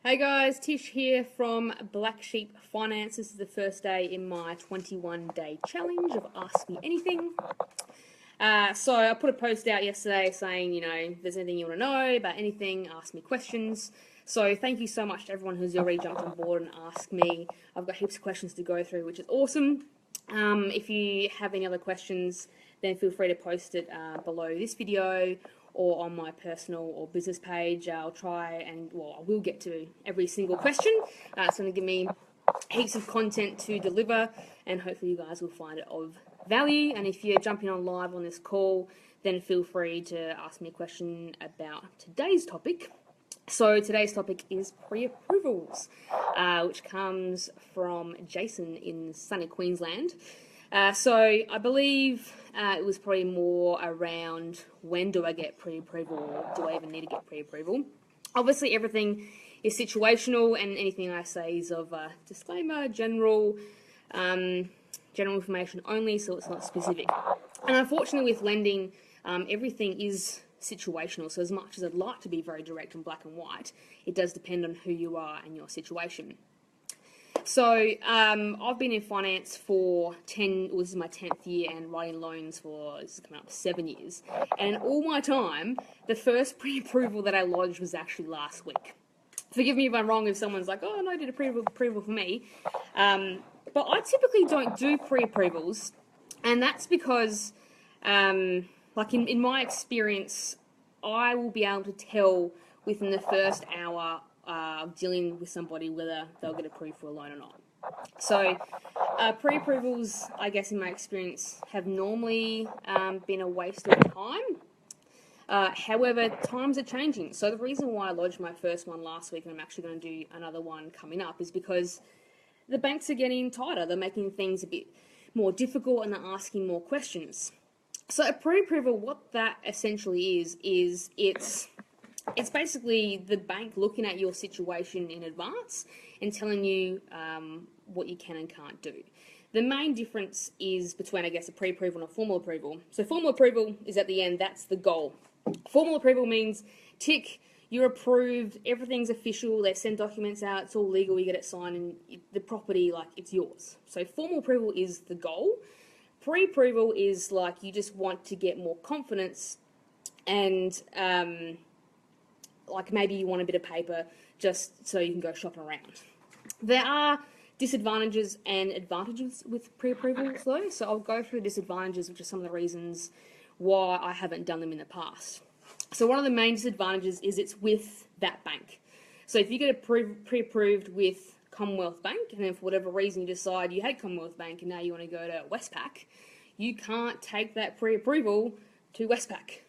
Hey guys, Tish here from Black Sheep Finance. This is the first day in my 21-day challenge of Ask Me Anything. So I put a post out yesterday saying, if there's anything you want to know about anything, ask me questions. So thank you so much to everyone who's already jumped on board and asked me. I've got heaps of questions to go through, which is awesome. If you have any other questions, then feel free to post it below this video or on my personal or business page. I will get to every single question. It's going to give me heaps of content to deliver, and hopefully you guys will find it of value. And if you're jumping on live on this call, then feel free to ask me a question about today's topic. So today's topic is pre-approvals, which comes from Jason in sunny Queensland. So I believe it was probably more around when do I get pre-approval, or do I even need to get pre-approval? Obviously everything is situational, and anything I say is of disclaimer, general information only, so it's not specific. And unfortunately with lending, everything is situational, so as much as I'd like to be very direct and black and white, it does depend on who you are and your situation. So I've been in finance for this is my 10th year, and writing loans this is coming up 7 years. And in all my time, the first pre-approval that I lodged was actually last week. Forgive me if I'm wrong, if someone's like, oh no, I did a pre-approval for me. But I typically don't do pre-approvals, and that's because, in my experience, I will be able to tell within the first hour of dealing with somebody whether they'll get approved for a loan or not. So pre-approvals, I guess in my experience, have normally been a waste of time. However, times are changing. So the reason why I lodged my first one last week, and I'm actually going to do another one coming up, is because the banks are getting tighter. They're making things a bit more difficult, and they're asking more questions. So a pre-approval, what that essentially is it's basically the bank looking at your situation in advance and telling you what you can and can't do. The main difference is between, I guess, a pre-approval and a formal approval. So formal approval is at the end, that's the goal. Formal approval means tick, you're approved, everything's official, they send documents out, it's all legal, you get it signed, and the property, it's yours. So formal approval is the goal. Pre-approval is you just want to get more confidence, and maybe you want a bit of paper just so you can go shopping around. There are disadvantages and advantages with pre-approvals though, so I'll go through disadvantages, which are some of the reasons why I haven't done them in the past. So one of the main disadvantages is it's with that bank. So if you get pre-approved with Commonwealth Bank, and then for whatever reason you decide you had Commonwealth Bank and now you want to go to Westpac, you can't take that pre-approval to Westpac.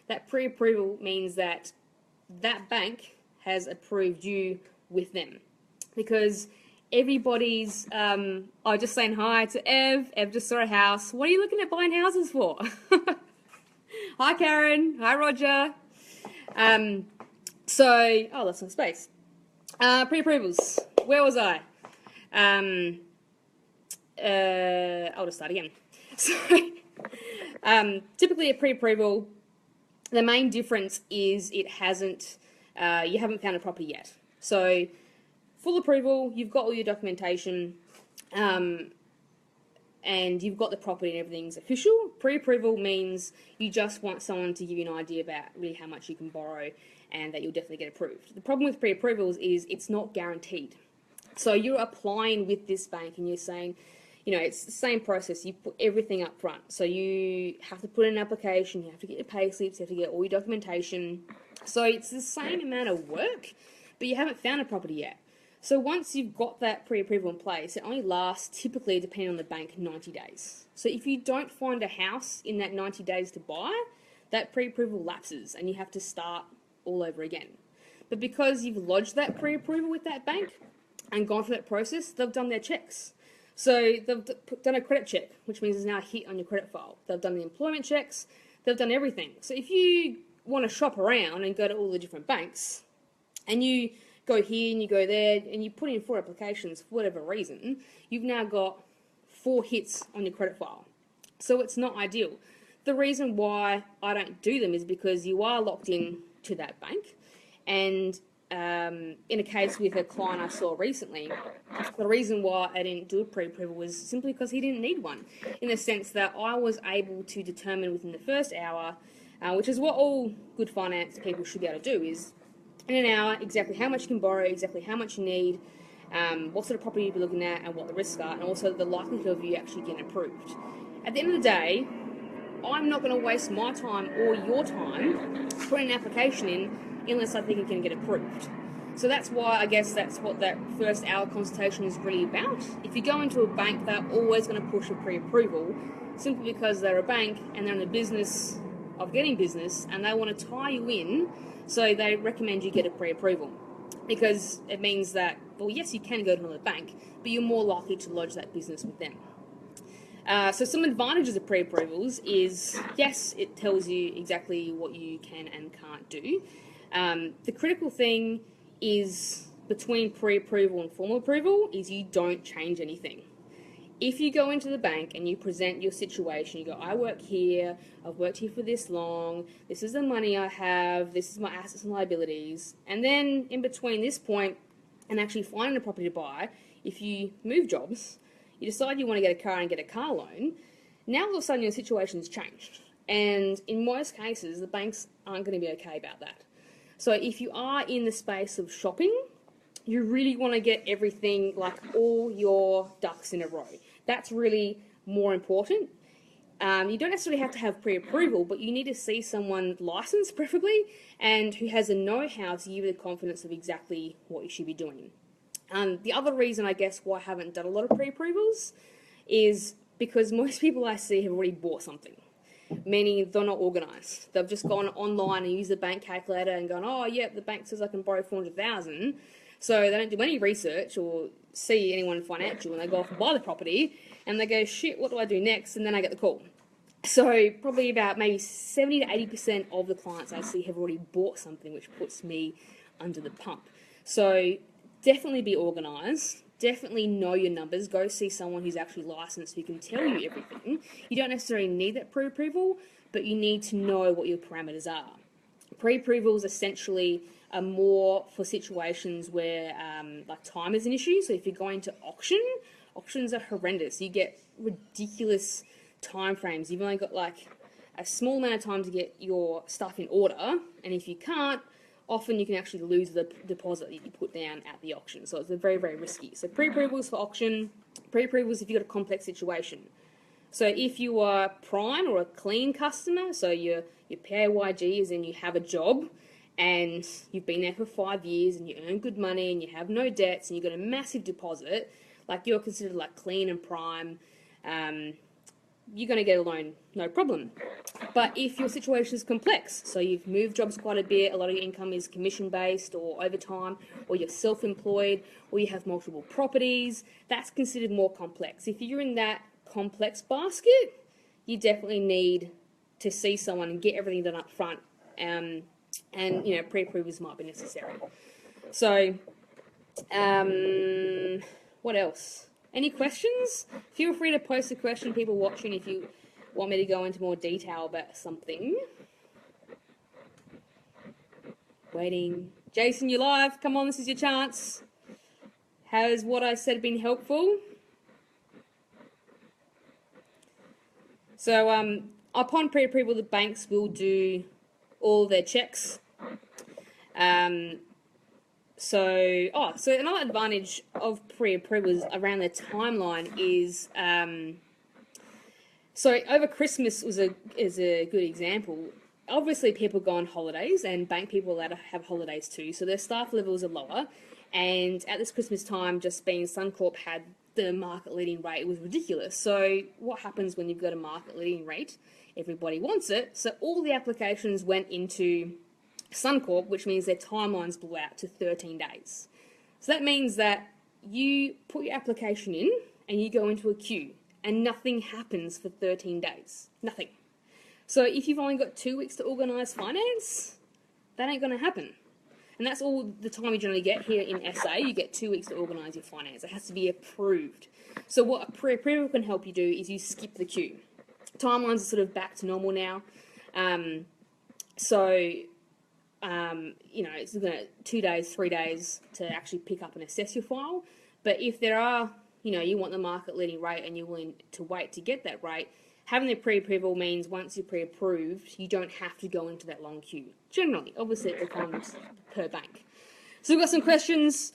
That pre-approval means that bank has approved you with them, because everybody's just saying hi to Ev just saw a house. What are you looking at buying houses for? Hi Karen, hi Roger. That's no space. Pre-approvals, where was I? I'll just start again. So typically a pre-approval, the main difference is you haven't found a property yet. So full approval, you've got all your documentation, and you've got the property and everything's official. Pre-approval means you just want someone to give you an idea about really how much you can borrow and that you'll definitely get approved. The problem with pre-approvals is it's not guaranteed. So you're applying with this bank and you're saying, it's the same process. You put everything up front. So you have to put in an application, you have to get your pay slips, you have to get all your documentation. So it's the same amount of work, but you haven't found a property yet. So once you've got that pre-approval in place, it only lasts, typically, depending on the bank, 90 days. So if you don't find a house in that 90 days to buy, that pre-approval lapses and you have to start all over again. But because you've lodged that pre-approval with that bank and gone through that process, they've done their checks. So they've done a credit check, which means there's now a hit on your credit file. They've done the employment checks, they've done everything. So if you want to shop around and go to all the different banks, and you go here and you go there, and you put in 4 applications for whatever reason, you've now got 4 hits on your credit file. So it's not ideal. The reason why I don't do them is because you are locked in to that bank, and in a case with a client I saw recently, the reason why I didn't do a pre-approval was simply because he didn't need one, in the sense that I was able to determine within the first hour, which is what all good finance people should be able to do, is in an hour exactly how much you can borrow, exactly how much you need, what sort of property you'll be looking at, and what the risks are, and also the likelihood of you actually getting approved. At the end of the day, I'm not going to waste my time or your time putting an application in unless I think it can get approved. So that's why I guess that's what that first hour consultation is really about. If you go into a bank, they're always going to push a pre-approval simply because they're a bank and they're in the business of getting business and they want to tie you in, so they recommend you get a pre-approval. Because it means that, well, yes, you can go to another bank, but you're more likely to lodge that business with them. So some advantages of pre-approvals is, yes, it tells you exactly what you can and can't do. The critical thing is between pre-approval and formal approval is you don't change anything. If you go into the bank and you present your situation, you go, I work here, I've worked here for this long, this is the money I have, this is my assets and liabilities, and then in between this point and actually finding a property to buy, if you move jobs, you decide you want to get a car and get a car loan, now all of a sudden your situation's changed. And in most cases, the banks aren't going to be okay about that. So if you are in the space of shopping, you really want to get everything, like all your ducks in a row. That's really more important. You don't necessarily have to have pre-approval, but you need to see someone licensed, preferably, and who has a know-how to give you the confidence of exactly what you should be doing. The other reason, I guess, why I haven't done a lot of pre-approvals is because most people I see have already bought something, meaning they're not organised. They've just gone online and used the bank calculator and gone, oh, yeah, the bank says I can borrow $400,000. So they don't do any research or see anyone financial, and they go off and buy the property, and they go, shit, what do I do next? And then I get the call. So probably about maybe 70 to 80% of the clients I see have already bought something, which puts me under the pump. So definitely be organised. Definitely know your numbers. Go see someone who's actually licensed who can tell you everything. You don't necessarily need that pre-approval, but you need to know what your parameters are. Pre-approvals essentially are more for situations where like time is an issue. So if you're going to auctions are horrendous. You get ridiculous time frames. You've only got like a small amount of time to get your stuff in order, and if you can't, often you can actually lose the deposit that you put down at the auction. So it's very, very risky. So pre-approvals for auction, pre-approvals if you've got a complex situation. So if you are prime or a clean customer, so your PAYG is in you have a job and you've been there for 5 years and you earn good money and you have no debts and you've got a massive deposit, like you're considered like clean and prime, you're going to get a loan, no problem. But if your situation is complex, so you've moved jobs quite a bit, a lot of your income is commission-based or overtime, or you're self-employed, or you have multiple properties, that's considered more complex. If you're in that complex basket, you definitely need to see someone and get everything done up front, and you know, pre-approvals might be necessary. So, what else? Any questions? Feel free to post a question, people watching, if you want me to go into more detail about something. Waiting. Jason, you're live. Come on, this is your chance. Has what I said been helpful? So, upon pre-approval, the banks will do all their checks. So another advantage of pre-approvals around the timeline is, so over Christmas is a good example. Obviously, people go on holidays, and bank people are allowed to have holidays too, so their staff levels are lower. And at this Christmas time, just being Suncorp had the market-leading rate, it was ridiculous. So what happens when you've got a market-leading rate? Everybody wants it, so all the applications went into Suncorp, which means their timelines blew out to 13 days. So that means that you put your application in and you go into a queue and nothing happens for 13 days. Nothing. So if you've only got 2 weeks to organise finance, that ain't going to happen. And that's all the time you generally get here in SA. You get 2 weeks to organise your finance. It has to be approved. So what a pre-approval can help you do is you skip the queue. Timelines are sort of back to normal now. So you know, it's going to 2 days, 3 days to actually pick up and assess your file. But if there are, you know, you want the market leading rate and you're willing to wait to get that rate, having the pre-approval means once you're pre-approved, you don't have to go into that long queue. Generally, obviously it becomes per bank. So we've got some questions.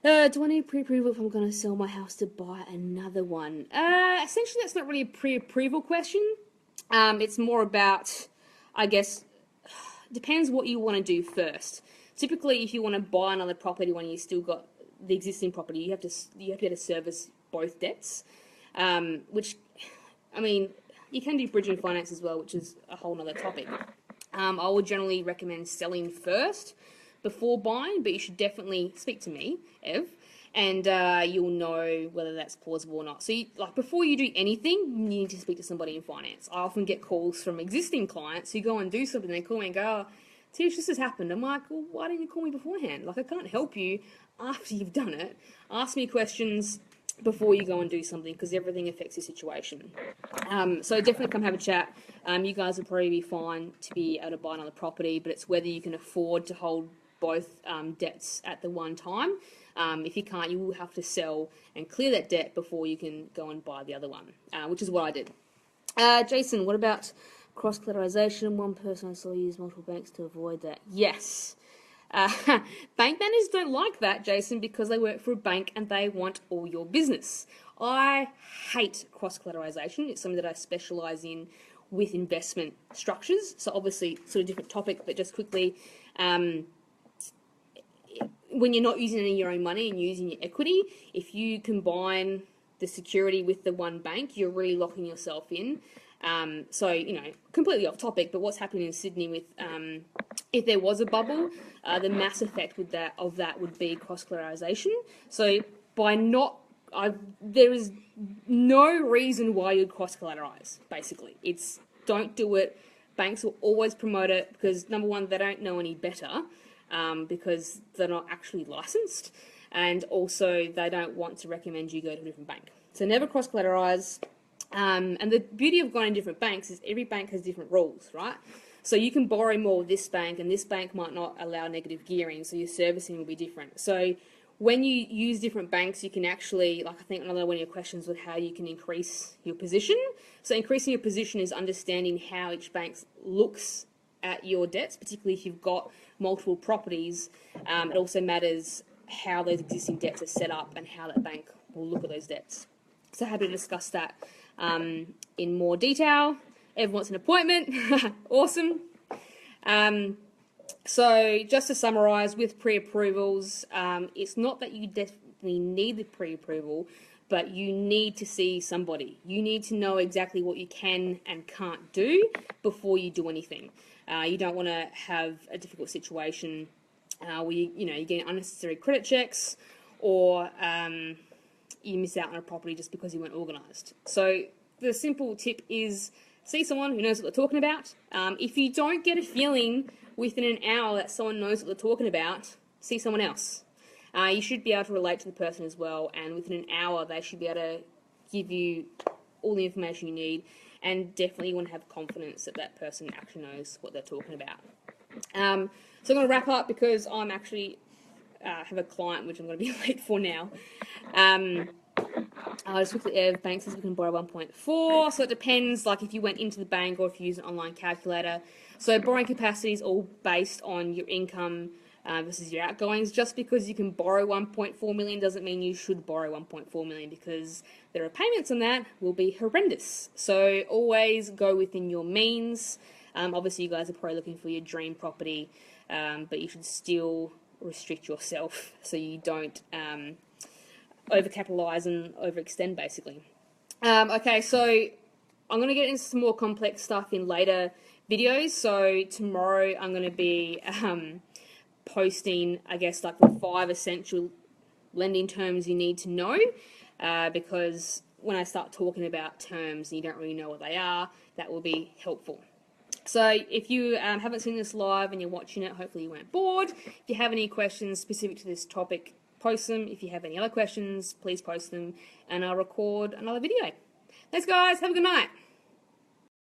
Do I need pre-approval if I'm going to sell my house to buy another one? Essentially, that's not really a pre-approval question. It's more about, I guess, depends what you want to do first. Typically, if you want to buy another property when you still got the existing property, you have to be able to service both debts. Which, I mean, you can do bridging finance as well, which is a whole other topic. I would generally recommend selling first before buying, but you should definitely speak to me, Ev, and you'll know whether that's plausible or not. So, before you do anything, you need to speak to somebody in finance. I often get calls from existing clients who go and do something. They call me and go, "Oh, Tish, this has happened." I'm like, "Well, why didn't you call me beforehand? Like, I can't help you after you've done it. Ask me questions before you go and do something, because everything affects your situation." So definitely come have a chat. You guys will probably be fine to be able to buy another property, but it's whether you can afford to hold both debts at the one time. If you can't, you will have to sell and clear that debt before you can go and buy the other one, which is what I did. Jason, what about cross-collateralization? One person I saw use multiple banks to avoid that. Yes. Bank managers don't like that, Jason, because they work for a bank and they want all your business. I hate cross-collateralization. It's something that I specialize in with investment structures. So obviously, sort of different topic, but just quickly, when you're not using any of your own money and using your equity, if you combine the security with the one bank, you're really locking yourself in. So, you know, completely off topic, but what's happening in Sydney with, if there was a bubble, the mass effect of that would be cross-collateralization. So by there is no reason why you'd cross-collateralize, basically. Don't do it. Banks will always promote it because, number one, they don't know any better, because they're not actually licensed, and also they don't want to recommend you go to a different bank. So never cross-collateralize. And the beauty of going to different banks is every bank has different rules, right? So you can borrow more with this bank, and this bank might not allow negative gearing, so your servicing will be different. So when you use different banks, you can actually, I think another one of your questions was how you can increase your position. So increasing your position is understanding how each bank looks at your debts, particularly if you've got multiple properties. It also matters how those existing debts are set up and how that bank will look at those debts. So happy to discuss that in more detail. Everyone wants an appointment. Awesome. So just to summarise, with pre-approvals, it's not that you definitely need the pre-approval, but you need to see somebody. You need to know exactly what you can and can't do before you do anything. You don't want to have a difficult situation where you're getting unnecessary credit checks, or you miss out on a property just because you weren't organised. So the simple tip is see someone who knows what they're talking about. If you don't get a feeling within an hour that someone knows what they're talking about, see someone else. You should be able to relate to the person as well, and within an hour they should be able to give you all the information you need, and definitely you want to have confidence that that person actually knows what they're talking about. So I'm going to wrap up because I'm actually have a client which I'm going to be late for now. I'll just quickly add, bank says we can borrow 1.4, so it depends, like if you went into the bank or if you use an online calculator. So borrowing capacity is all based on your income versus your outgoings. Just because you can borrow 1.4 million doesn't mean you should borrow 1.4 million, because the repayments on that will be horrendous. So always go within your means. Obviously you guys are probably looking for your dream property, but you should still restrict yourself so you don't overcapitalise and overextend, basically. Okay, so I'm going to get into some more complex stuff in later videos. So tomorrow I'm going to be posting, I guess, like the 5 essential lending terms you need to know, because when I start talking about terms and you don't really know what they are, that will be helpful. So if you haven't seen this live and you're watching it, hopefully you weren't bored. If you have any questions specific to this topic, post them. If you have any other questions, please post them, and I'll record another video. Thanks, guys. Have a good night.